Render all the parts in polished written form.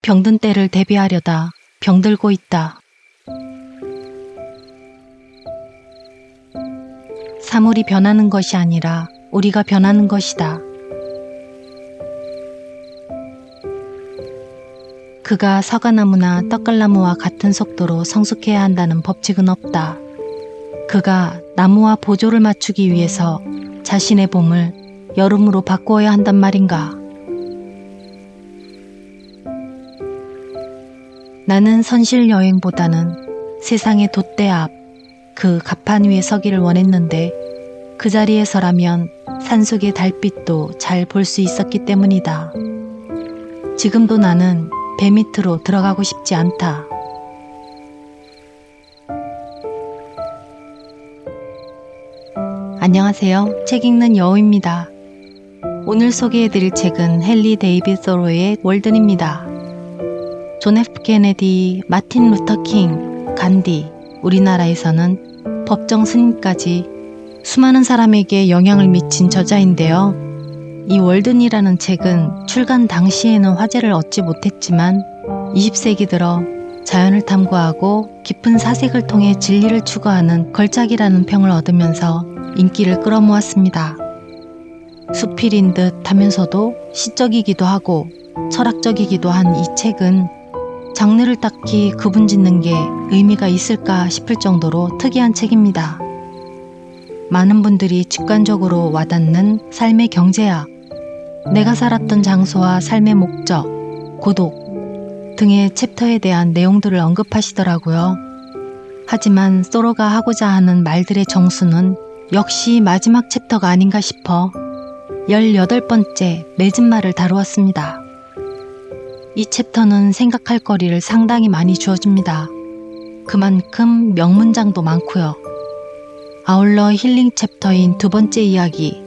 병든 때를 대비하려다 병들고 있다. 사물이 변하는 것이 아니라 우리가 변하는 것이다. 그가 사과나무나 떡갈나무와 같은 속도로 성숙해야 한다는 법칙은 없다. 그가 나무와 보조를 맞추기 위해서 자신의 봄을 여름으로 바꾸어야 한단 말인가. 나는 선실 여행보다는 세상의 돛대 앞, 그 갑판 위에 서기를 원했는데 그 자리에 서라면 산속의 달빛도 잘 볼 수 있었기 때문이다. 지금도 나는 배 밑으로 들어가고 싶지 않다. 안녕하세요. 책 읽는 여우입니다. 오늘 소개해드릴 책은 헨리 데이빗 소로의 월든입니다. 존 F 케네디, 마틴 루터 킹, 간디, 우리나라에서는 법정 스님까지 수많은 사람에게 영향을 미친 저자인데요. 이 월든이라는 책은 출간 당시에는 화제를 얻지 못했지만 20세기 들어 자연을 탐구하고 깊은 사색을 통해 진리를 추구하는 걸작이라는 평을 얻으면서 인기를 끌어모았습니다. 수필인 듯 하면서도 시적이기도 하고 철학적이기도 한 이 책은 장르를 딱히 구분짓는 게 의미가 있을까 싶을 정도로 특이한 책입니다. 많은 분들이 직관적으로 와닿는 삶의 경제학, 내가 살았던 장소와 삶의 목적, 고독 등의 챕터에 대한 내용들을 언급하시더라고요. 하지만 소로가 하고자 하는 말들의 정수는 역시 마지막 챕터가 아닌가 싶어 18번째 맺은 말을 다루었습니다. 이 챕터는 생각할 거리를 상당히 많이 주어줍니다. 그만큼 명문장도 많고요. 아울러 힐링 챕터인 두 번째 이야기,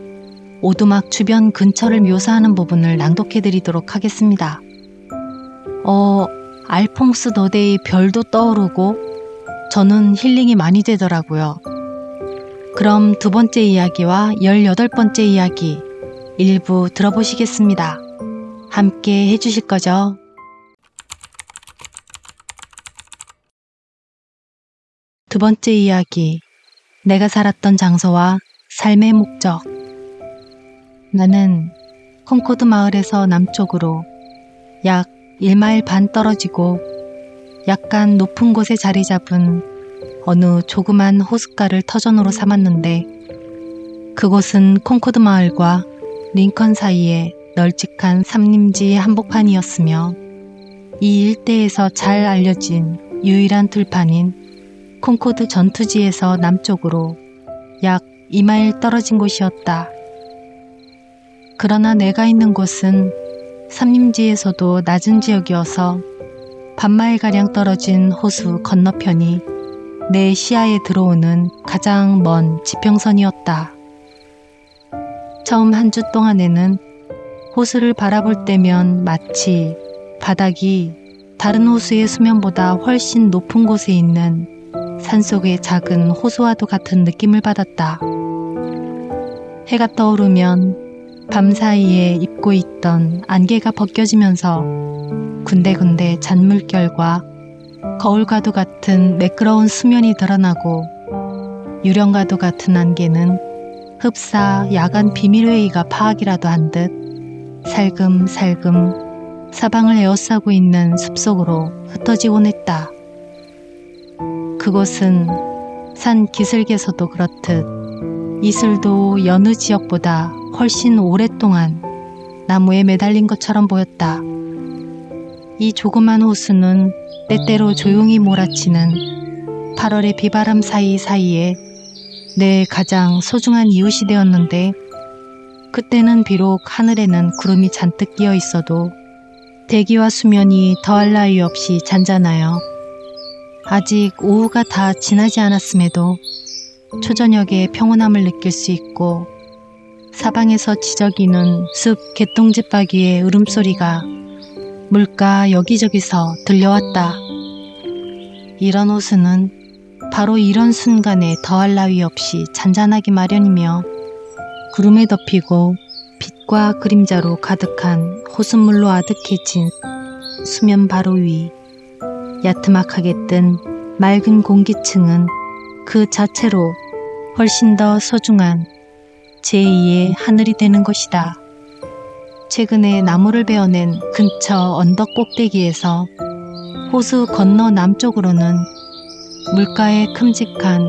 오두막 주변 근처를 묘사하는 부분을 낭독해드리도록 하겠습니다. 알퐁스 더데의 별도 떠오르고 저는 힐링이 많이 되더라고요. 그럼 두 번째 이야기와 18번째 이야기 일부 들어보시겠습니다. 함께 해주실 거죠? 두 번째 이야기, 내가 살았던 장소와 삶의 목적. 나는 콩코드 마을에서 남쪽으로 약 1마일 반 떨어지고 약간 높은 곳에 자리 잡은 어느 조그만 호숫가를 터전으로 삼았는데 그곳은 콩코드 마을과 링컨 사이에 널찍한 삼림지 한복판이었으며 이 일대에서 잘 알려진 유일한 들판인 콩코드 전투지에서 남쪽으로 약 2마일 떨어진 곳이었다. 그러나 내가 있는 곳은 삼림지에서도 낮은 지역이어서 반마일가량 떨어진 호수 건너편이 내 시야에 들어오는 가장 먼 지평선이었다. 처음 한 주 동안에는 호수를 바라볼 때면 마치 바닥이 다른 호수의 수면보다 훨씬 높은 곳에 있는 산속의 작은 호수와도 같은 느낌을 받았다. 해가 떠오르면 밤사이에 입고 있던 안개가 벗겨지면서 군데군데 잔물결과 거울과도 같은 매끄러운 수면이 드러나고 유령과도 같은 안개는 흡사 야간 비밀회의가 파악이라도 한 듯 살금살금 사방을 에워싸고 있는 숲속으로 흩어지곤 했다. 그곳은 산 기슭에서도 그렇듯 이슬도 여느 지역보다 훨씬 오랫동안 나무에 매달린 것처럼 보였다. 이 조그만 호수는 때때로 조용히 몰아치는 8월의 비바람 사이사이에 내 가장 소중한 이웃이 되었는데 그때는 비록 하늘에는 구름이 잔뜩 끼어 있어도 대기와 수면이 더할 나위 없이 잔잔하여 아직 오후가 다 지나지 않았음에도 초저녁의 평온함을 느낄 수 있고 사방에서 지저귀는 숲 개똥집바퀴의 울음소리가 물가 여기저기서 들려왔다. 이런 호수는 바로 이런 순간에 더할 나위 없이 잔잔하기 마련이며 구름에 덮이고 빛과 그림자로 가득한 호수물로 아득해진 수면 바로 위, 야트막하게 뜬 맑은 공기층은 그 자체로 훨씬 더 소중한 제2의 하늘이 되는 것이다. 최근에 나무를 베어낸 근처 언덕 꼭대기에서 호수 건너 남쪽으로는 물가에 큼직한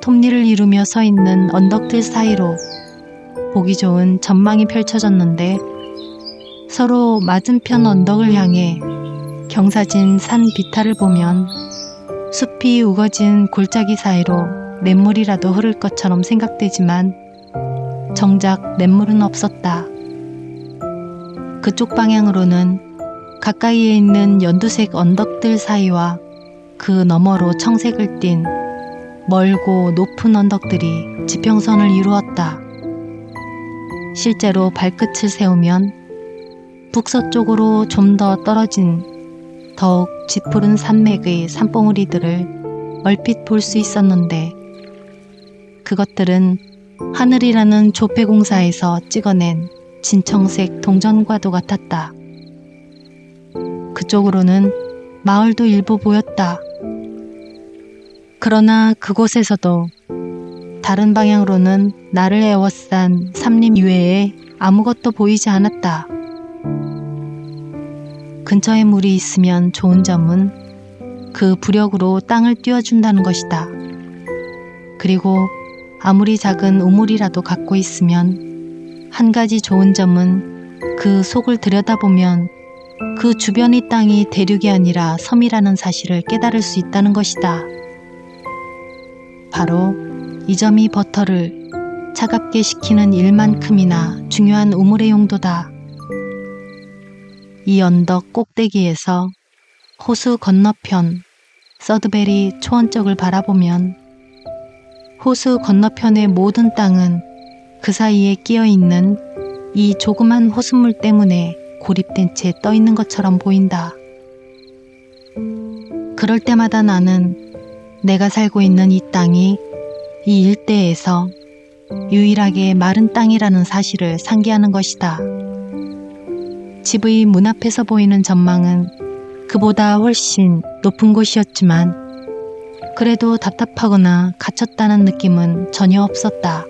톱니를 이루며 서 있는 언덕들 사이로 보기 좋은 전망이 펼쳐졌는데, 서로 맞은편 언덕을 향해 경사진 산 비탈을 보면 숲이 우거진 골짜기 사이로 냇물이라도 흐를 것처럼 생각되지만 정작 냇물은 없었다. 그쪽 방향으로는 가까이에 있는 연두색 언덕들 사이와 그 너머로 청색을 띤 멀고 높은 언덕들이 지평선을 이루었다. 실제로 발끝을 세우면 북서쪽으로 좀 더 떨어진 더욱 짙푸른 산맥의 산봉우리들을 얼핏 볼 수 있었는데, 그것들은 하늘이라는 조폐공사에서 찍어낸 진청색 동전과도 같았다. 그쪽으로는 마을도 일부 보였다. 그러나 그곳에서도 다른 방향으로는 나를 에워싼 삼림 이외에 아무것도 보이지 않았다. 근처에 물이 있으면 좋은 점은 그 부력으로 땅을 띄워준다는 것이다. 그리고 아무리 작은 우물이라도 갖고 있으면 한 가지 좋은 점은 그 속을 들여다보면 그 주변의 땅이 대륙이 아니라 섬이라는 사실을 깨달을 수 있다는 것이다. 바로 이 점이 버터를 차갑게 식히는 일만큼이나 중요한 우물의 용도다. 이 언덕 꼭대기에서 호수 건너편 서드베리 초원 쪽을 바라보면 호수 건너편의 모든 땅은 그 사이에 끼어 있는 이 조그만 호수물 때문에 고립된 채 떠 있는 것처럼 보인다. 그럴 때마다 나는 내가 살고 있는 이 땅이 이 일대에서 유일하게 마른 땅이라는 사실을 상기하는 것이다. 집의 문 앞에서 보이는 전망은 그보다 훨씬 높은 곳이었지만 그래도 답답하거나 갇혔다는 느낌은 전혀 없었다.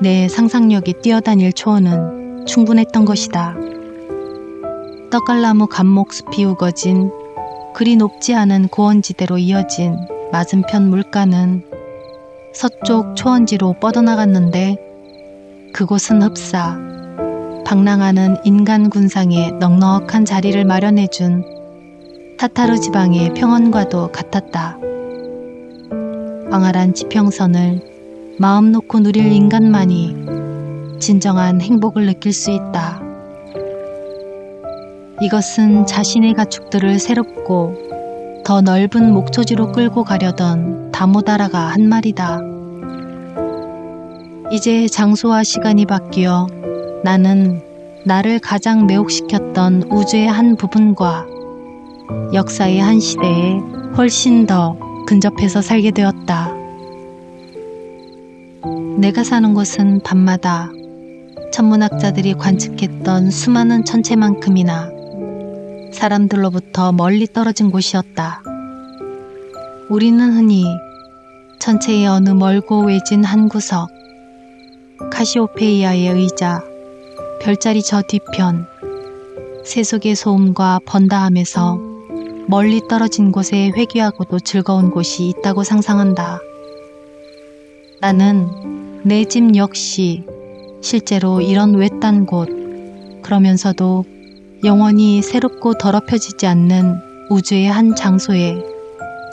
내 상상력이 뛰어다닐 초원은 충분했던 것이다. 떡갈나무 감목숲이 우거진 그리 높지 않은 고원지대로 이어진 맞은편 물가는 서쪽 초원지로 뻗어나갔는데, 그곳은 흡사 방랑하는 인간 군상에 넉넉한 자리를 마련해준 타타르 지방의 평원과도 같았다. 광활한 지평선을 마음 놓고 누릴 인간만이 진정한 행복을 느낄 수 있다. 이것은 자신의 가축들을 새롭고 더 넓은 목초지로 끌고 가려던 다모다라가 한 말이다. 이제 장소와 시간이 바뀌어 나는 나를 가장 매혹시켰던 우주의 한 부분과 역사의 한 시대에 훨씬 더 근접해서 살게 되었다. 내가 사는 곳은 밤마다 천문학자들이 관측했던 수많은 천체만큼이나 사람들로부터 멀리 떨어진 곳이었다. 우리는 흔히 천체의 어느 멀고 외진 한 구석, 카시오페이아의 의자, 별자리 저 뒤편, 세속의 소음과 번다함에서 멀리 떨어진 곳에 회귀하고도 즐거운 곳이 있다고 상상한다. 나는 내 집 역시 실제로 이런 외딴 곳, 그러면서도 영원히 새롭고 더럽혀지지 않는 우주의 한 장소에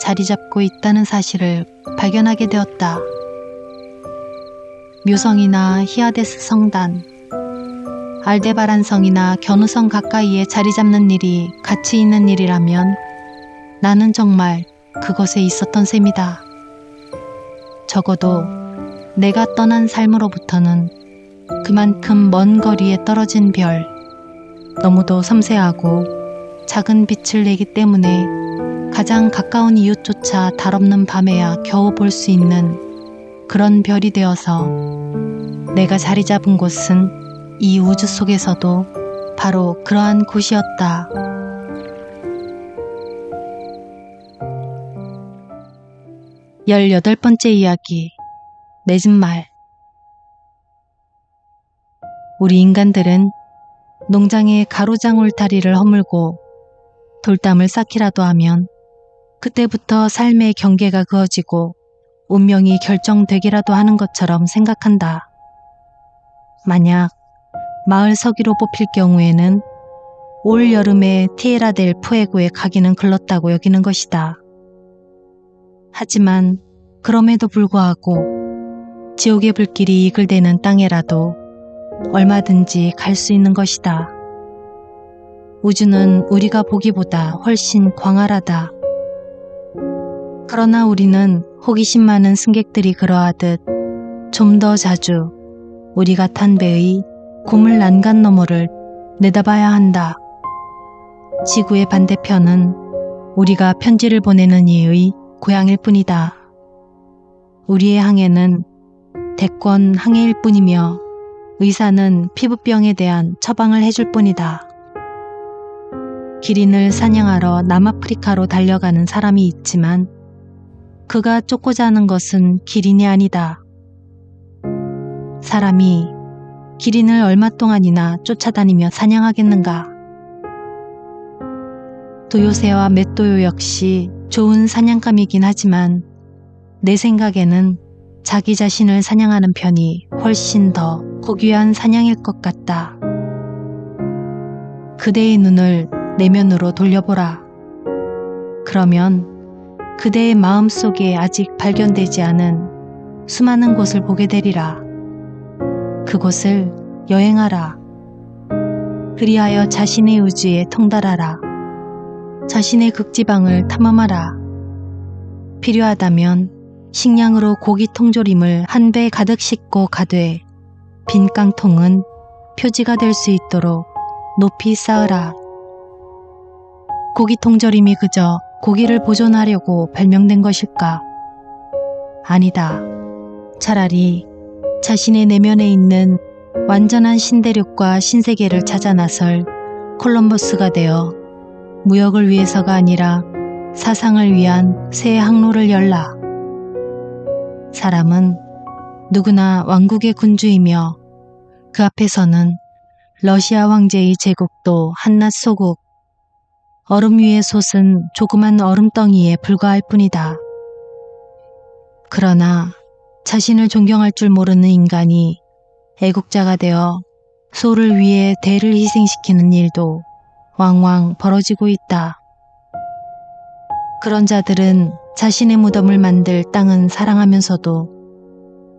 자리 잡고 있다는 사실을 발견하게 되었다. 묘성이나 히아데스 성단, 알데바란 성이나 견우성 가까이에 자리 잡는 일이 가치 있는 일이라면 나는 정말 그곳에 있었던 셈이다. 적어도 내가 떠난 삶으로부터는 그만큼 먼 거리에 떨어진 별, 너무도 섬세하고 작은 빛을 내기 때문에 가장 가까운 이웃조차 달없는 밤에야 겨우 볼 수 있는 그런 별이 되어서 내가 자리 잡은 곳은 이 우주 속에서도 바로 그러한 곳이었다. 열여덟 번째 이야기, 내 집 말. 우리 인간들은 농장의 가로장 울타리를 허물고 돌담을 쌓기라도 하면 그때부터 삶의 경계가 그어지고 운명이 결정되기라도 하는 것처럼 생각한다. 만약 마을 서기로 뽑힐 경우에는 올 여름에 티에라 델 푸에고에 가기는 글렀다고 여기는 것이다. 하지만 그럼에도 불구하고 지옥의 불길이 이글대는 땅에라도 얼마든지 갈 수 있는 것이다. 우주는 우리가 보기보다 훨씬 광활하다. 그러나 우리는 호기심 많은 승객들이 그러하듯 좀 더 자주 우리가 탄 배의 고물 난간 너머를 내다봐야 한다. 지구의 반대편은 우리가 편지를 보내는 이의 고향일 뿐이다. 우리의 항해는 대권 항해일 뿐이며 의사는 피부병에 대한 처방을 해줄 뿐이다. 기린을 사냥하러 남아프리카로 달려가는 사람이 있지만 그가 쫓고자 하는 것은 기린이 아니다. 사람이 기린을 얼마 동안이나 쫓아다니며 사냥하겠는가? 도요새와 맷도요 역시 좋은 사냥감이긴 하지만 내 생각에는 자기 자신을 사냥하는 편이 훨씬 더 고귀한 사냥일 것 같다. 그대의 눈을 내면으로 돌려보라. 그러면 그대의 마음속에 아직 발견되지 않은 수많은 곳을 보게 되리라. 그곳을 여행하라. 그리하여 자신의 우주에 통달하라. 자신의 극지방을 탐험하라. 필요하다면 식량으로 고기 통조림을 한 배 가득 싣고 가되 빈 깡통은 표지가 될 수 있도록 높이 쌓으라. 고기 통조림이 그저 고기를 보존하려고 발명된 것일까? 아니다. 차라리 자신의 내면에 있는 완전한 신대륙과 신세계를 찾아 나설 콜럼버스가 되어 무역을 위해서가 아니라 사상을 위한 새 항로를 열라. 사람은 누구나 왕국의 군주이며 그 앞에서는 러시아 황제의 제국도 한낱 소국, 얼음 위에 솟은 조그만 얼음덩이에 불과할 뿐이다. 그러나 자신을 존경할 줄 모르는 인간이 애국자가 되어 소를 위해 대를 희생시키는 일도 왕왕 벌어지고 있다. 그런 자들은 자신의 무덤을 만들 땅은 사랑하면서도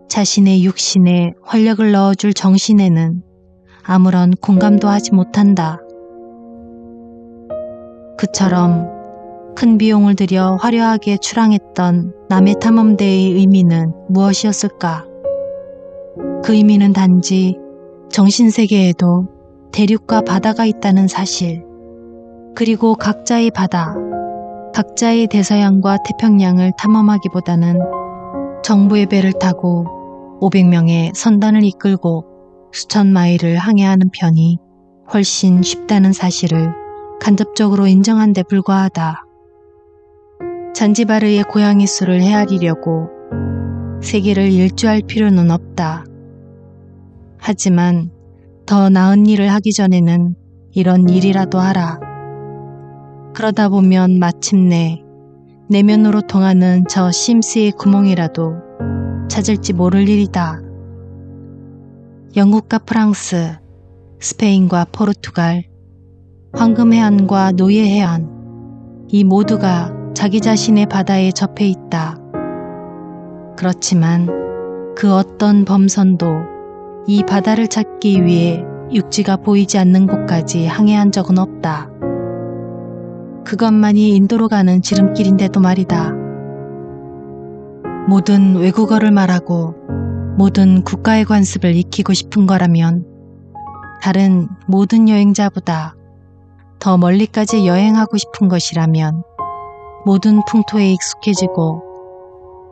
자신의 육신에 활력을 넣어줄 정신에는 아무런 공감도 하지 못한다. 그처럼 큰 비용을 들여 화려하게 출항했던 남해 탐험대의 의미는 무엇이었을까? 그 의미는 단지 정신세계에도 대륙과 바다가 있다는 사실, 그리고 각자의 바다, 각자의 대서양과 태평양을 탐험하기보다는 정부의 배를 타고 500명의 선단을 이끌고 수천 마일을 항해하는 편이 훨씬 쉽다는 사실을 간접적으로 인정한 데 불과하다. 잔지바르의 고양이 수를 헤아리려고 세계를 일주할 필요는 없다. 하지만 더 나은 일을 하기 전에는 이런 일이라도 하라. 그러다 보면 마침내 내면으로 통하는 저 심스의 구멍이라도 찾을지 모를 일이다. 영국과 프랑스, 스페인과 포르투갈, 황금해안과 노예해안, 이 모두가 자기 자신의 바다에 접해 있다. 그렇지만 그 어떤 범선도 이 바다를 찾기 위해 육지가 보이지 않는 곳까지 항해한 적은 없다. 그것만이 인도로 가는 지름길인데도 말이다. 모든 외국어를 말하고 모든 국가의 관습을 익히고 싶은 거라면 다른 모든 여행자보다 더 멀리까지 여행하고 싶은 것이라면 모든 풍토에 익숙해지고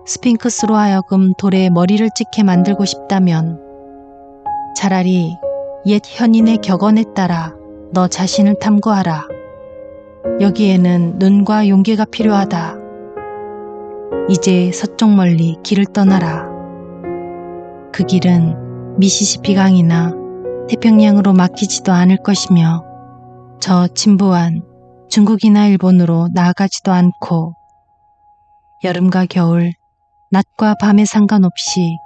스핑크스로 하여금 돌에 머리를 찍게 만들고 싶다면 차라리 옛 현인의 격언에 따라 너 자신을 탐구하라. 여기에는 눈과 용기가 필요하다. 이제 서쪽 멀리 길을 떠나라. 그 길은 미시시피 강이나 태평양으로 막히지도 않을 것이며 저 진부한 중국이나 일본으로 나아가지도 않고 여름과 겨울, 낮과 밤에 상관없이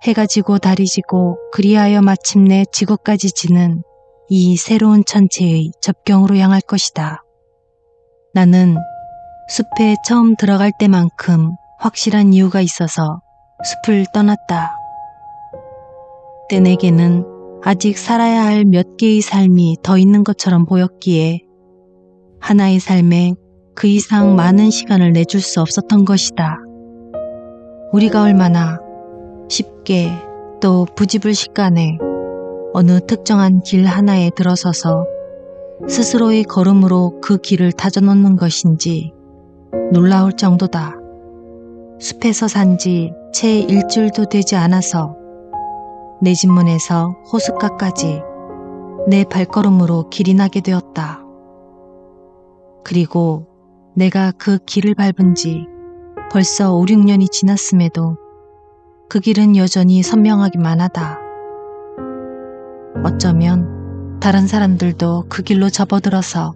해가 지고 달이 지고 그리하여 마침내 지구까지 지는 이 새로운 천체의 접경으로 향할 것이다. 나는 숲에 처음 들어갈 때만큼 확실한 이유가 있어서 숲을 떠났다. 그때 내게는 아직 살아야 할 몇 개의 삶이 더 있는 것처럼 보였기에 하나의 삶에 그 이상 많은 시간을 내줄 수 없었던 것이다. 우리가 얼마나 쉽게 또 부지불식간에 어느 특정한 길 하나에 들어서서 스스로의 걸음으로 그 길을 다져놓는 것인지 놀라울 정도다. 숲에서 산지 채 일주일도 되지 않아서 내 집 문에서 호숫가까지 내 발걸음으로 길이 나게 되었다. 그리고 내가 그 길을 밟은 지 벌써 5, 6년이 지났음에도 그 길은 여전히 선명하기만 하다. 어쩌면 다른 사람들도 그 길로 접어들어서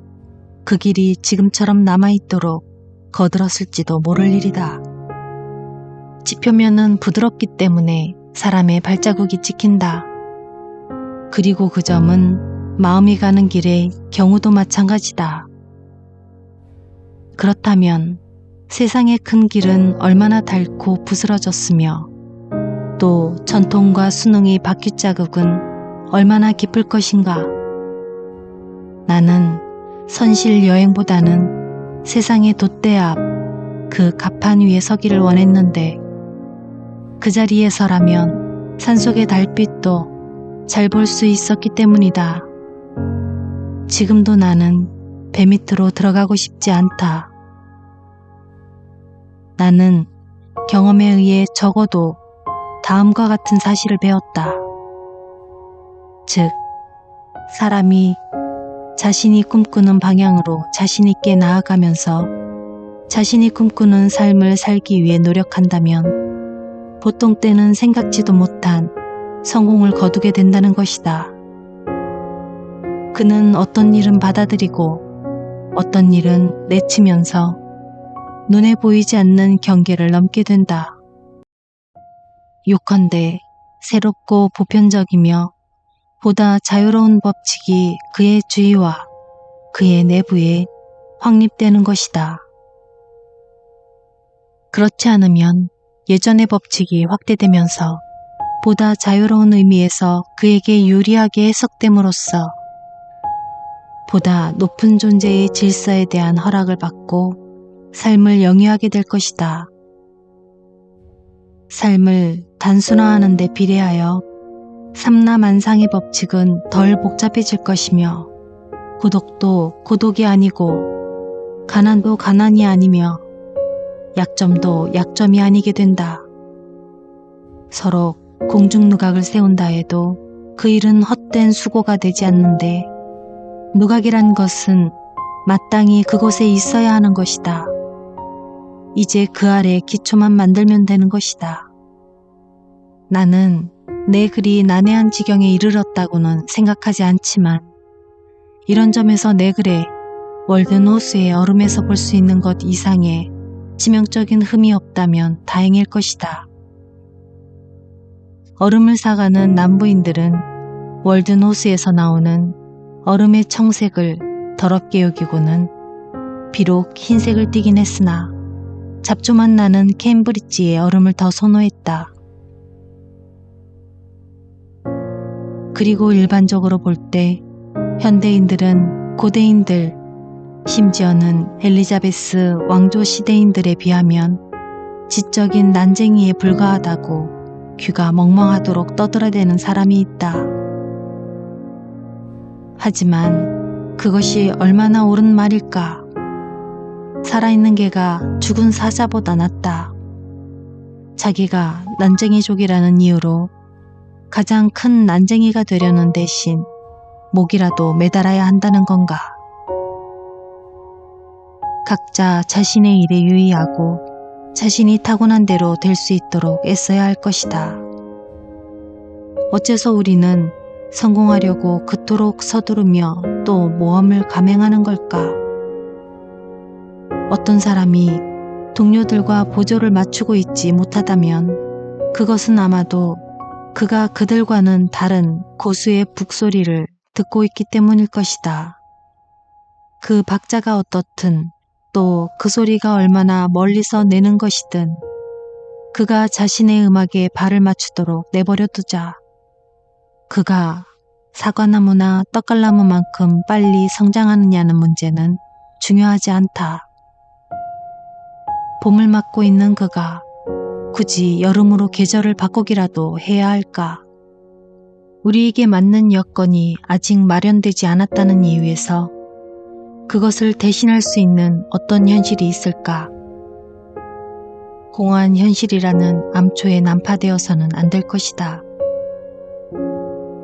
그 길이 지금처럼 남아있도록 거들었을지도 모를 일이다. 지표면은 부드럽기 때문에 사람의 발자국이 찍힌다. 그리고 그 점은 마음이 가는 길의 경우도 마찬가지다. 그렇다면 세상의 큰 길은 얼마나 닳고 부스러졌으며 또 전통과 수능의 바퀴자국은 얼마나 깊을 것인가. 나는 선실 여행보다는 세상의 돛대 앞 그 갑판 위에 서기를 원했는데 그 자리에 서라면 산속의 달빛도 잘 볼 수 있었기 때문이다. 지금도 나는 배 밑으로 들어가고 싶지 않다. 나는 경험에 의해 적어도 다음과 같은 사실을 배웠다. 즉, 사람이 자신이 꿈꾸는 방향으로 자신 있게 나아가면서 자신이 꿈꾸는 삶을 살기 위해 노력한다면 보통 때는 생각지도 못한 성공을 거두게 된다는 것이다. 그는 어떤 일은 받아들이고 어떤 일은 내치면서 눈에 보이지 않는 경계를 넘게 된다. 요컨대 새롭고 보편적이며 보다 자유로운 법칙이 그의 주위와 그의 내부에 확립되는 것이다. 그렇지 않으면 예전의 법칙이 확대되면서 보다 자유로운 의미에서 그에게 유리하게 해석됨으로써 보다 높은 존재의 질서에 대한 허락을 받고 삶을 영위하게 될 것이다. 삶을 단순화하는 데 비례하여 삼라만상의 법칙은 덜 복잡해질 것이며 고독도 고독이 아니고 가난도 가난이 아니며 약점도 약점이 아니게 된다. 서로 공중누각을 세운다 해도 그 일은 헛된 수고가 되지 않는데 누각이란 것은 마땅히 그곳에 있어야 하는 것이다. 이제 그 아래 기초만 만들면 되는 것이다. 나는 내 글이 난해한 지경에 이르렀다고는 생각하지 않지만 이런 점에서 내 글에 월드노스의 얼음에서 볼 수 있는 것 이상의 치명적인 흠이 없다면 다행일 것이다. 얼음을 사가는 남부인들은 월드노스에서 나오는 얼음의 청색을 더럽게 여기고는 비록 흰색을 띠긴 했으나 잡초만 나는 케임브리지의 얼음을 더 선호했다. 그리고 일반적으로 볼 때 현대인들은 고대인들, 심지어는 엘리자베스 왕조 시대인들에 비하면 지적인 난쟁이에 불과하다고 귀가 멍멍하도록 떠들어대는 사람이 있다. 하지만 그것이 얼마나 옳은 말일까? 살아있는 개가 죽은 사자보다 낫다. 자기가 난쟁이족이라는 이유로 가장 큰 난쟁이가 되려는 대신 목이라도 매달아야 한다는 건가? 각자 자신의 일에 유의하고 자신이 타고난 대로 될 수 있도록 애써야 할 것이다. 어째서 우리는 성공하려고 그토록 서두르며 또 모험을 감행하는 걸까? 어떤 사람이 동료들과 보조를 맞추고 있지 못하다면 그것은 아마도 그가 그들과는 다른 고수의 북소리를 듣고 있기 때문일 것이다. 그 박자가 어떻든 또 그 소리가 얼마나 멀리서 내는 것이든 그가 자신의 음악에 발을 맞추도록 내버려 두자. 그가 사과나무나 떡갈나무만큼 빨리 성장하느냐는 문제는 중요하지 않다. 봄을 맞고 있는 그가 굳이 여름으로 계절을 바꾸기라도 해야 할까? 우리에게 맞는 여건이 아직 마련되지 않았다는 이유에서 그것을 대신할 수 있는 어떤 현실이 있을까? 공허한 현실이라는 암초에 난파되어서는 안 될 것이다.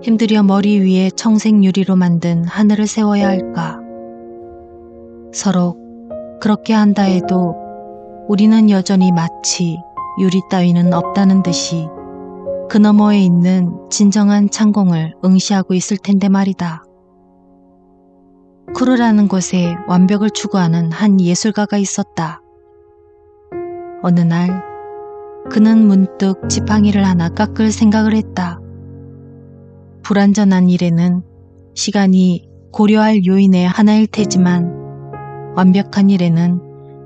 힘들여 머리 위에 청색 유리로 만든 하늘을 세워야 할까? 서로 그렇게 한다 해도 우리는 여전히 마치 유리 따위는 없다는 듯이 그 너머에 있는 진정한 창공을 응시하고 있을 텐데 말이다. 쿠르라는 곳에 완벽을 추구하는 한 예술가가 있었다. 어느 날 그는 문득 지팡이를 하나 깎을 생각을 했다. 불완전한 일에는 시간이 고려할 요인의 하나일 테지만 완벽한 일에는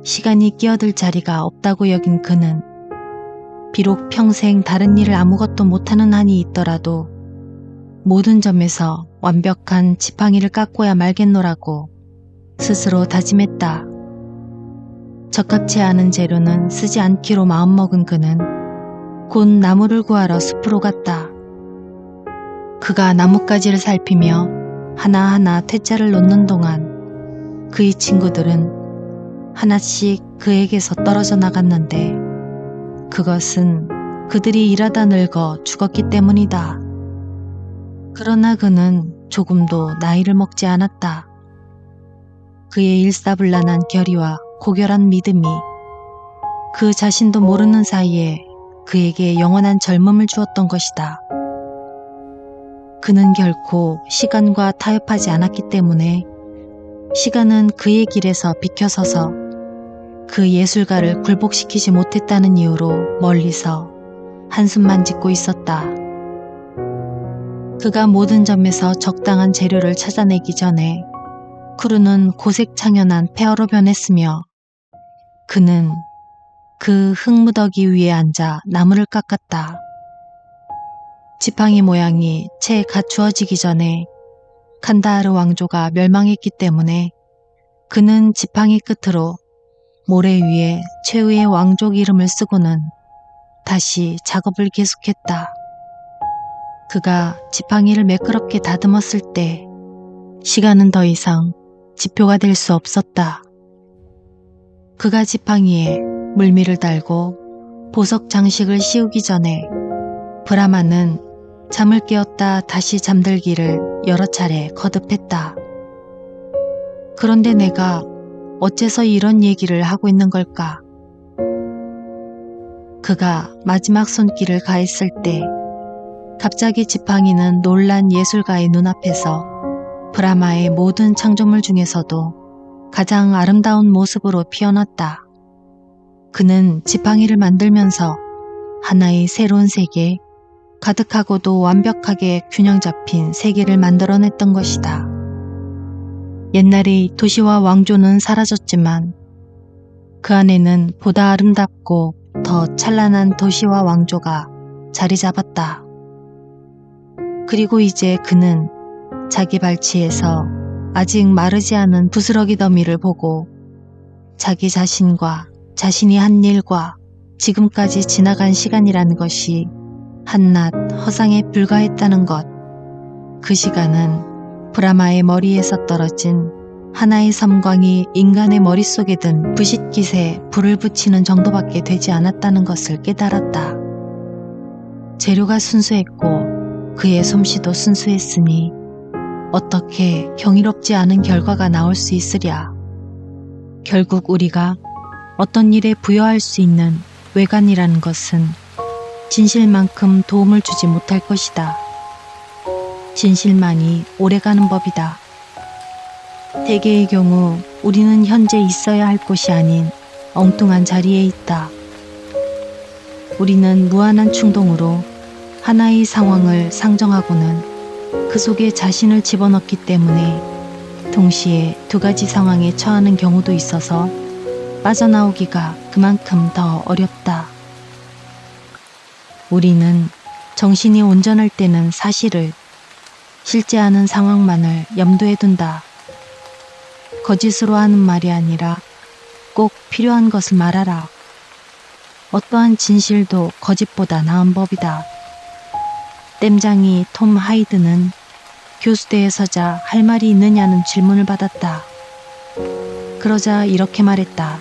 시간이 끼어들 자리가 없다고 여긴 그는 비록 평생 다른 일을 아무것도 못하는 한이 있더라도 모든 점에서 완벽한 지팡이를 깎고야 말겠노라고 스스로 다짐했다. 적합치 않은 재료는 쓰지 않기로 마음먹은 그는 곧 나무를 구하러 숲으로 갔다. 그가 나뭇가지를 살피며 하나하나 퇴짜를 놓는 동안 그의 친구들은 하나씩 그에게서 떨어져 나갔는데 그것은 그들이 일하다 늙어 죽었기 때문이다. 그러나 그는 조금도 나이를 먹지 않았다. 그의 일사불란한 결의와 고결한 믿음이 그 자신도 모르는 사이에 그에게 영원한 젊음을 주었던 것이다. 그는 결코 시간과 타협하지 않았기 때문에 시간은 그의 길에서 비켜서서 그 예술가를 굴복시키지 못했다는 이유로 멀리서 한숨만 짓고 있었다. 그가 모든 점에서 적당한 재료를 찾아내기 전에 쿠르는 고색창연한 폐허로 변했으며 그는 그 흙무더기 위에 앉아 나무를 깎았다. 지팡이 모양이 채 갖추어지기 전에 칸다하르 왕조가 멸망했기 때문에 그는 지팡이 끝으로 모래 위에 최후의 왕족 이름을 쓰고는 다시 작업을 계속했다. 그가 지팡이를 매끄럽게 다듬었을 때 시간은 더 이상 지표가 될 수 없었다. 그가 지팡이에 물미를 달고 보석 장식을 씌우기 전에 브라마는 잠을 깨었다 다시 잠들기를 여러 차례 거듭했다. 그런데 내가 어째서 이런 얘기를 하고 있는 걸까? 그가 마지막 손길을 가했을 때 갑자기 지팡이는 놀란 예술가의 눈앞에서 브라마의 모든 창조물 중에서도 가장 아름다운 모습으로 피어났다. 그는 지팡이를 만들면서 하나의 새로운 세계, 가득하고도 완벽하게 균형 잡힌 세계를 만들어냈던 것이다. 옛날의 도시와 왕조는 사라졌지만 그 안에는 보다 아름답고 더 찬란한 도시와 왕조가 자리 잡았다. 그리고 이제 그는 자기 발치에서 아직 마르지 않은 부스러기 더미를 보고 자기 자신과 자신이 한 일과 지금까지 지나간 시간이라는 것이 한낱 허상에 불과했다는 것. 그 시간은 브라마의 머리에서 떨어진 하나의 섬광이 인간의 머릿속에 든 부싯깃에 불을 붙이는 정도밖에 되지 않았다는 것을 깨달았다. 재료가 순수했고 그의 솜씨도 순수했으니 어떻게 경이롭지 않은 결과가 나올 수 있으랴. 결국 우리가 어떤 일에 부여할 수 있는 외관이라는 것은 진실만큼 도움을 주지 못할 것이다. 진실만이 오래가는 법이다. 대개의 경우 우리는 현재 있어야 할 곳이 아닌 엉뚱한 자리에 있다. 우리는 무한한 충동으로 하나의 상황을 상정하고는 그 속에 자신을 집어넣기 때문에 동시에 두 가지 상황에 처하는 경우도 있어서 빠져나오기가 그만큼 더 어렵다. 우리는 정신이 온전할 때는 사실을, 실제 하는 상황만을 염두에 둔다. 거짓으로 하는 말이 아니라 꼭 필요한 것을 말하라. 어떠한 진실도 거짓보다 나은 법이다. 땜장이 톰 하이드는 교수대에 서자 할 말이 있느냐는 질문을 받았다. 그러자 이렇게 말했다.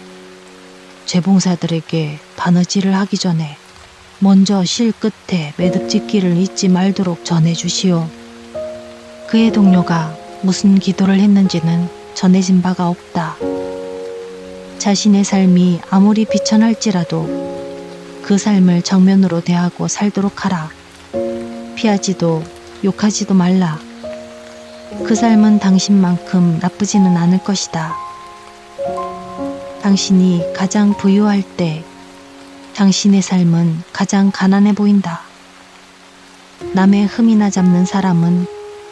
죄봉사들에게 바느질을 하기 전에 먼저 실 끝에 매듭짓기를 잊지 말도록 전해주시오. 그의 동료가 무슨 기도를 했는지는 전해진 바가 없다. 자신의 삶이 아무리 비천할지라도 그 삶을 정면으로 대하고 살도록 하라. 피하지도 욕하지도 말라. 그 삶은 당신만큼 나쁘지는 않을 것이다. 당신이 가장 부유할 때 당신의 삶은 가장 가난해 보인다. 남의 흠이나 잡는 사람은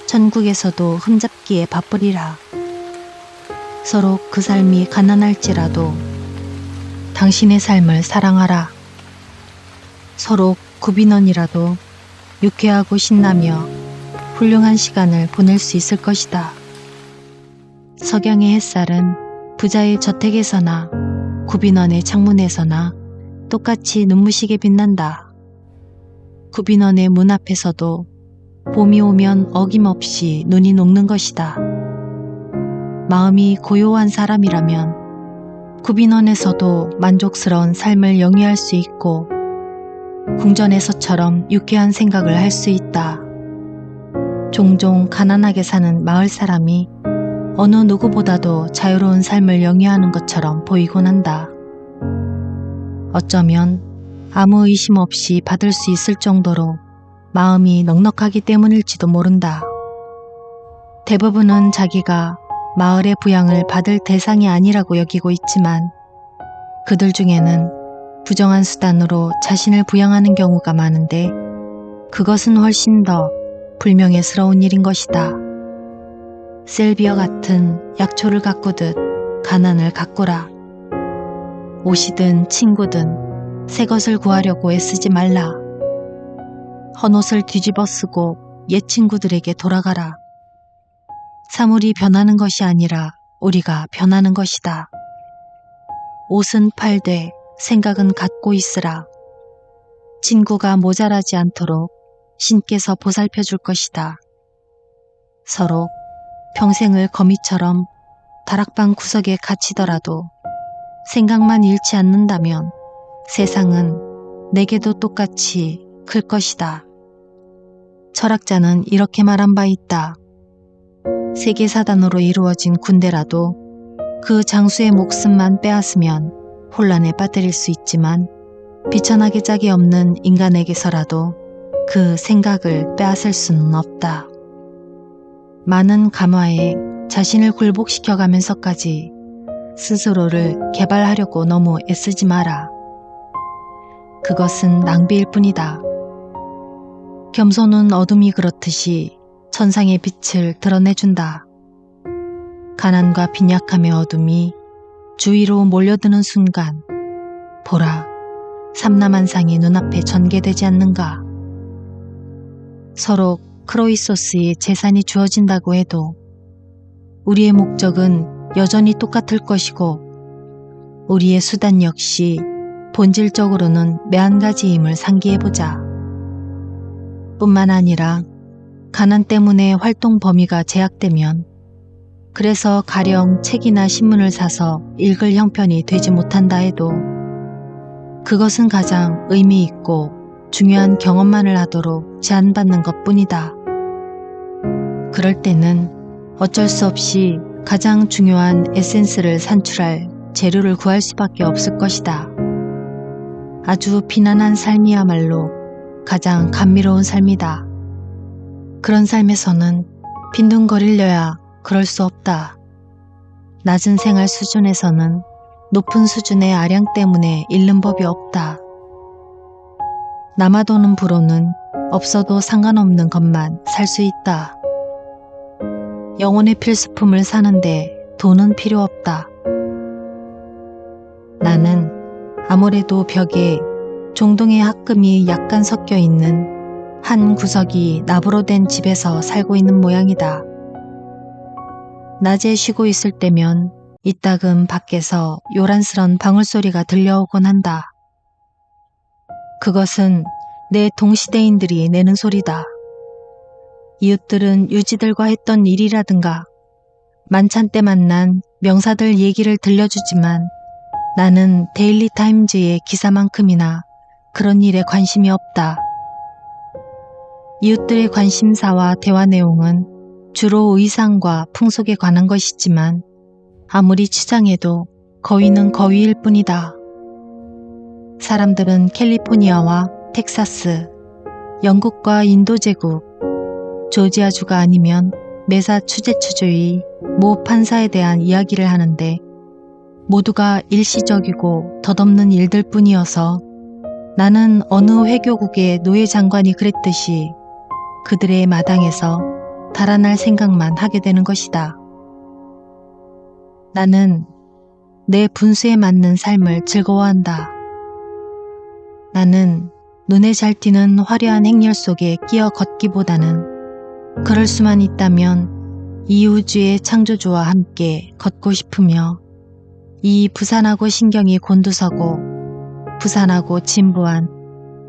천국에서도 흠잡기에 바쁘리라. 서로 그 삶이 가난할지라도 당신의 삶을 사랑하라. 서로 구빈원이라도 유쾌하고 신나며 훌륭한 시간을 보낼 수 있을 것이다. 석양의 햇살은 부자의 저택에서나 구빈원의 창문에서나 똑같이 눈부시게 빛난다. 구빈원의 문 앞에서도 봄이 오면 어김없이 눈이 녹는 것이다. 마음이 고요한 사람이라면 구빈원에서도 만족스러운 삶을 영위할 수 있고 궁전에서처럼 유쾌한 생각을 할 수 있다. 종종 가난하게 사는 마을 사람이 어느 누구보다도 자유로운 삶을 영위하는 것처럼 보이곤 한다. 어쩌면 아무 의심 없이 받을 수 있을 정도로 마음이 넉넉하기 때문일지도 모른다. 대부분은 자기가 마을의 부양을 받을 대상이 아니라고 여기고 있지만 그들 중에는 부정한 수단으로 자신을 부양하는 경우가 많은데 그것은 훨씬 더 불명예스러운 일인 것이다. 셀비어 같은 약초를 가꾸듯 가난을 가꾸라. 옷이든 친구든 새 것을 구하려고 애쓰지 말라. 헌옷을 뒤집어 쓰고 옛 친구들에게 돌아가라. 사물이 변하는 것이 아니라 우리가 변하는 것이다. 옷은 팔되 생각은 갖고 있으라. 친구가 모자라지 않도록 신께서 보살펴 줄 것이다. 서로 평생을 거미처럼 다락방 구석에 갇히더라도 생각만 잃지 않는다면 세상은 내게도 똑같이 클 것이다. 철학자는 이렇게 말한 바 있다. 세계사단으로 이루어진 군대라도 그 장수의 목숨만 빼앗으면 혼란에 빠뜨릴 수 있지만 비천하게 짝이 없는 인간에게서라도 그 생각을 빼앗을 수는 없다. 많은 감화에 자신을 굴복시켜가면서까지 스스로를 개발하려고 너무 애쓰지 마라. 그것은 낭비일 뿐이다. 겸손은 어둠이 그렇듯이 천상의 빛을 드러내준다. 가난과 빈약함의 어둠이 주위로 몰려드는 순간 보라, 삼라만상이 눈앞에 전개되지 않는가. 서로 크로이소스의 재산이 주어진다고 해도 우리의 목적은 여전히 똑같을 것이고 우리의 수단 역시 본질적으로는 매한가지임을 상기해보자. 뿐만 아니라 가난 때문에 활동 범위가 제약되면 그래서 가령 책이나 신문을 사서 읽을 형편이 되지 못한다 해도 그것은 가장 의미 있고 중요한 경험만을 하도록 제한받는 것뿐이다. 그럴 때는 어쩔 수 없이 가장 중요한 에센스를 산출할 재료를 구할 수밖에 없을 것이다. 아주 비난한 삶이야말로 가장 감미로운 삶이다. 그런 삶에서는 빈둥거리려야 그럴 수 없다. 낮은 생활 수준에서는 높은 수준의 아량 때문에 잃는 법이 없다. 남아도는 부로는 없어도 상관없는 것만 살 수 있다. 영혼의 필수품을 사는데 돈은 필요 없다. 나는 아무래도 벽에 종동의 합금이 약간 섞여 있는 한 구석이 나부로 된 집에서 살고 있는 모양이다. 낮에 쉬고 있을 때면 이따금 밖에서 요란스런 방울소리가 들려오곤 한다. 그것은 내 동시대인들이 내는 소리다. 이웃들은 유지들과 했던 일이라든가 만찬 때 만난 명사들 얘기를 들려주지만 나는 데일리타임즈의 기사만큼이나 그런 일에 관심이 없다. 이웃들의 관심사와 대화 내용은 주로 의상과 풍속에 관한 것이지만 아무리 치장해도 거위는 거위일 뿐이다. 사람들은 캘리포니아와 텍사스, 영국과 인도 제국, 조지아주가 아니면 매사추세츠주의 모 판사에 대한 이야기를 하는데 모두가 일시적이고 덧없는 일들 뿐이어서 나는 어느 회교국의 노예 장관이 그랬듯이 그들의 마당에서 달아날 생각만 하게 되는 것이다. 나는 내 분수에 맞는 삶을 즐거워한다. 나는 눈에 잘 띄는 화려한 행렬 속에 끼어 걷기보다는 그럴 수만 있다면 이 우주의 창조주와 함께 걷고 싶으며 이 부산하고 신경이 곤두서고 부산하고 진부한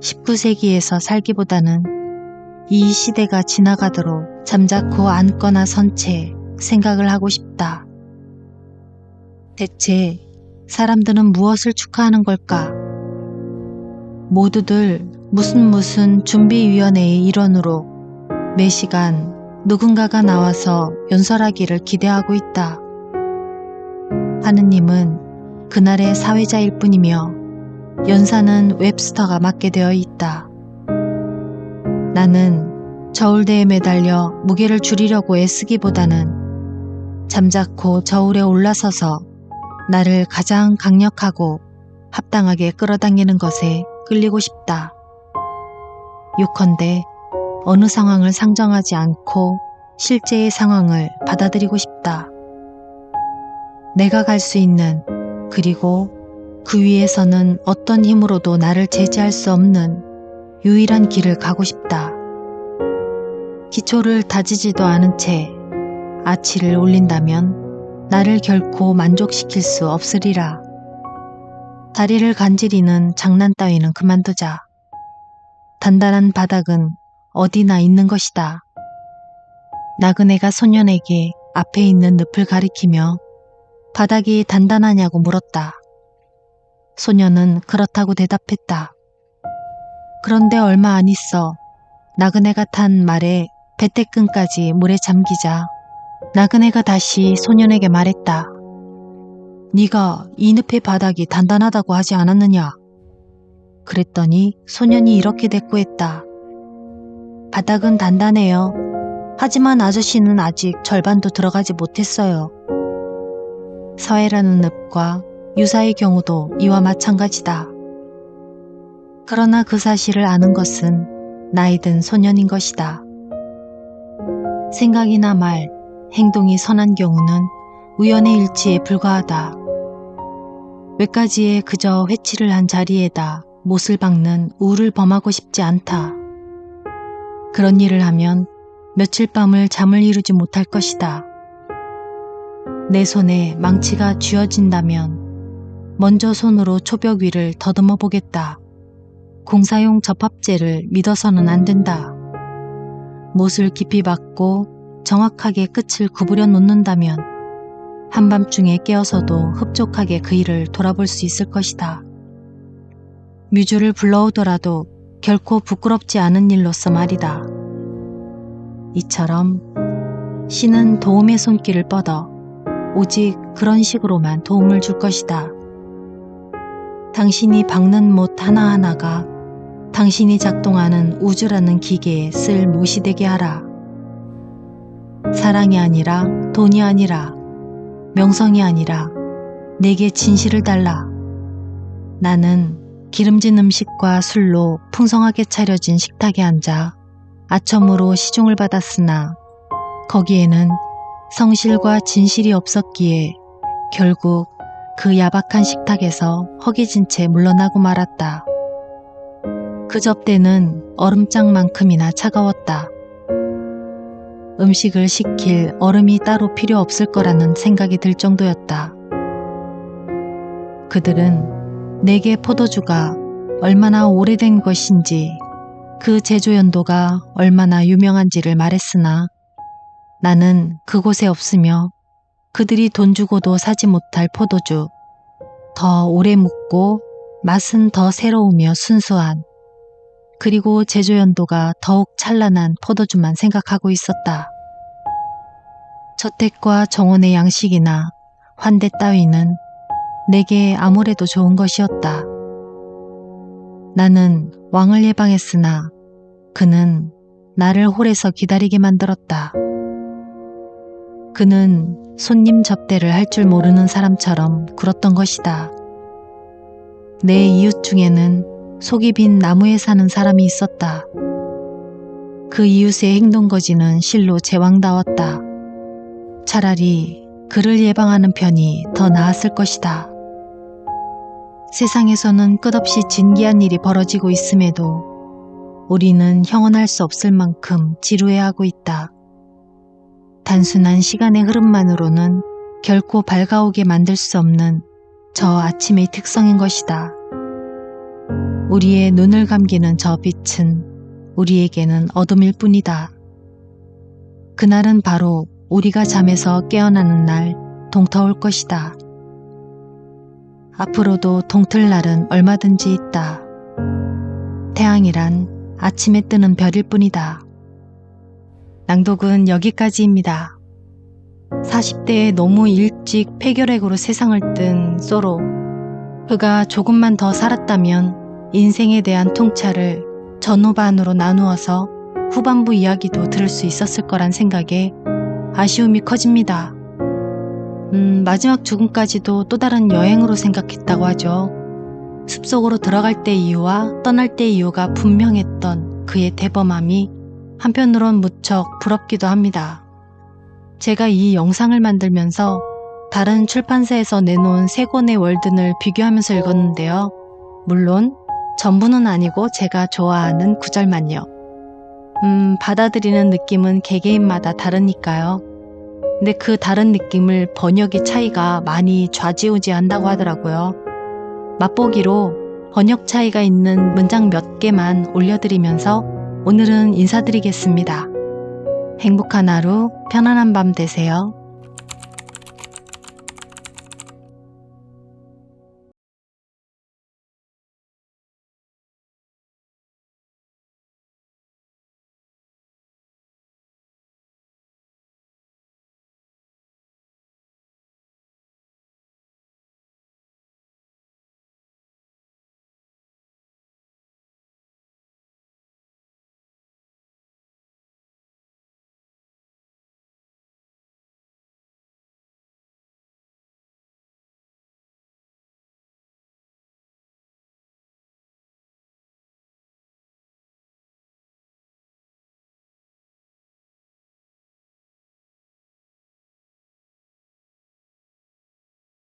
19세기에서 살기보다는 이 시대가 지나가도록 잠자코 앉거나 선 채 생각을 하고 싶다. 대체 사람들은 무엇을 축하하는 걸까? 모두들 무슨 준비위원회의 일원으로 매 시간 누군가가 나와서 연설하기를 기대하고 있다. 하느님은 그날의 사회자일 뿐이며 연사는 웹스터가 맡게 되어 있다. 나는 저울대에 매달려 무게를 줄이려고 애쓰기보다는 잠자코 저울에 올라서서 나를 가장 강력하고 합당하게 끌어당기는 것에 끌리고 싶다. 요컨대 어느 상황을 상정하지 않고 실제의 상황을 받아들이고 싶다. 내가 갈 수 있는 그리고 그 위에서는 어떤 힘으로도 나를 제지할 수 없는 유일한 길을 가고 싶다. 기초를 다지지도 않은 채 아치를 올린다면 나를 결코 만족시킬 수 없으리라. 다리를 간지리는 장난 따위는 그만두자. 단단한 바닥은 어디나 있는 것이다. 나그네가 소년에게 앞에 있는 늪을 가리키며 바닥이 단단하냐고 물었다. 소년은 그렇다고 대답했다. 그런데 얼마 안 있어 나그네가 탄 말에 배때끈까지 물에 잠기자 나그네가 다시 소년에게 말했다. 네가 이 늪의 바닥이 단단하다고 하지 않았느냐? 그랬더니 소년이 이렇게 대꾸했다. 바닥은 단단해요. 하지만 아저씨는 아직 절반도 들어가지 못했어요. 사회라는 늪과 유사의 경우도 이와 마찬가지다. 그러나 그 사실을 아는 것은 나이든 소년인 것이다. 생각이나 말, 행동이 선한 경우는 우연의 일치에 불과하다. 외까지에 그저 회치를 한 자리에다 못을 박는 우를 범하고 싶지 않다. 그런 일을 하면 며칠 밤을 잠을 이루지 못할 것이다. 내 손에 망치가 쥐어진다면 먼저 손으로 초벽 위를 더듬어 보겠다. 공사용 접합제를 믿어서는 안 된다. 못을 깊이 박고 정확하게 끝을 구부려 놓는다면 한밤중에 깨어서도 흡족하게 그 일을 돌아볼 수 있을 것이다. 뮤즈를 불러오더라도 결코 부끄럽지 않은 일로서 말이다. 이처럼 신은 도움의 손길을 뻗어 오직 그런 식으로만 도움을 줄 것이다. 당신이 박는 못 하나하나가 당신이 작동하는 우주라는 기계에 쓸 못이 되게 하라. 사랑이 아니라 돈이 아니라 명성이 아니라 내게 진실을 달라. 나는 기름진 음식과 술로 풍성하게 차려진 식탁에 앉아 아첨으로 시중을 받았으나 거기에는 성실과 진실이 없었기에 결국 그 야박한 식탁에서 허기진 채 물러나고 말았다. 그 접대는 얼음장만큼이나 차가웠다. 음식을 식힐 얼음이 따로 필요 없을 거라는 생각이 들 정도였다. 그들은 내게 포도주가 얼마나 오래된 것인지 그 제조 연도가 얼마나 유명한지를 말했으나 나는 그곳에 없으며 그들이 돈 주고도 사지 못할 포도주, 더 오래 묵고 맛은 더 새로우며 순수한, 그리고 제조 연도가 더욱 찬란한 포도주만 생각하고 있었다. 저택과 정원의 양식이나 환대 따위는 내게 아무래도 좋은 것이었다. 나는 왕을 예방했으나 그는 나를 홀에서 기다리게 만들었다. 그는 손님 접대를 할 줄 모르는 사람처럼 굴었던 것이다. 내 이웃 중에는 속이 빈 나무에 사는 사람이 있었다. 그 이웃의 행동거지는 실로 제왕다웠다. 차라리 그를 예방하는 편이 더 나았을 것이다. 세상에서는 끝없이 진기한 일이 벌어지고 있음에도 우리는 형언할 수 없을 만큼 지루해하고 있다. 단순한 시간의 흐름만으로는 결코 밝아오게 만들 수 없는 저 아침의 특성인 것이다. 우리의 눈을 감기는 저 빛은 우리에게는 어둠일 뿐이다. 그날은 바로 우리가 잠에서 깨어나는 날 동터올 것이다. 앞으로도 동틀 날은 얼마든지 있다. 태양이란 아침에 뜨는 별일 뿐이다. 낭독은 여기까지입니다. 40대에 너무 일찍 폐결핵으로 세상을 뜬 소로. 그가 조금만 더 살았다면 인생에 대한 통찰을 전후반으로 나누어서 후반부 이야기도 들을 수 있었을 거란 생각에 아쉬움이 커집니다. 마지막 죽음까지도 또 다른 여행으로 생각했다고 하죠. 숲속으로 들어갈 때 이유와 떠날 때 이유가 분명했던 그의 대범함이 한편으론 무척 부럽기도 합니다. 제가 이 영상을 만들면서 다른 출판사에서 내놓은 3권의 월든을 비교하면서 읽었는데요. 물론 전부는 아니고 제가 좋아하는 구절만요. 받아들이는 느낌은 개개인마다 다르니까요. 근데 그 다른 느낌을 번역의 차이가 많이 좌지우지한다고 하더라고요. 맛보기로 번역 차이가 있는 문장 몇 개만 올려드리면서 오늘은 인사드리겠습니다. 행복한 하루, 편안한 밤 되세요.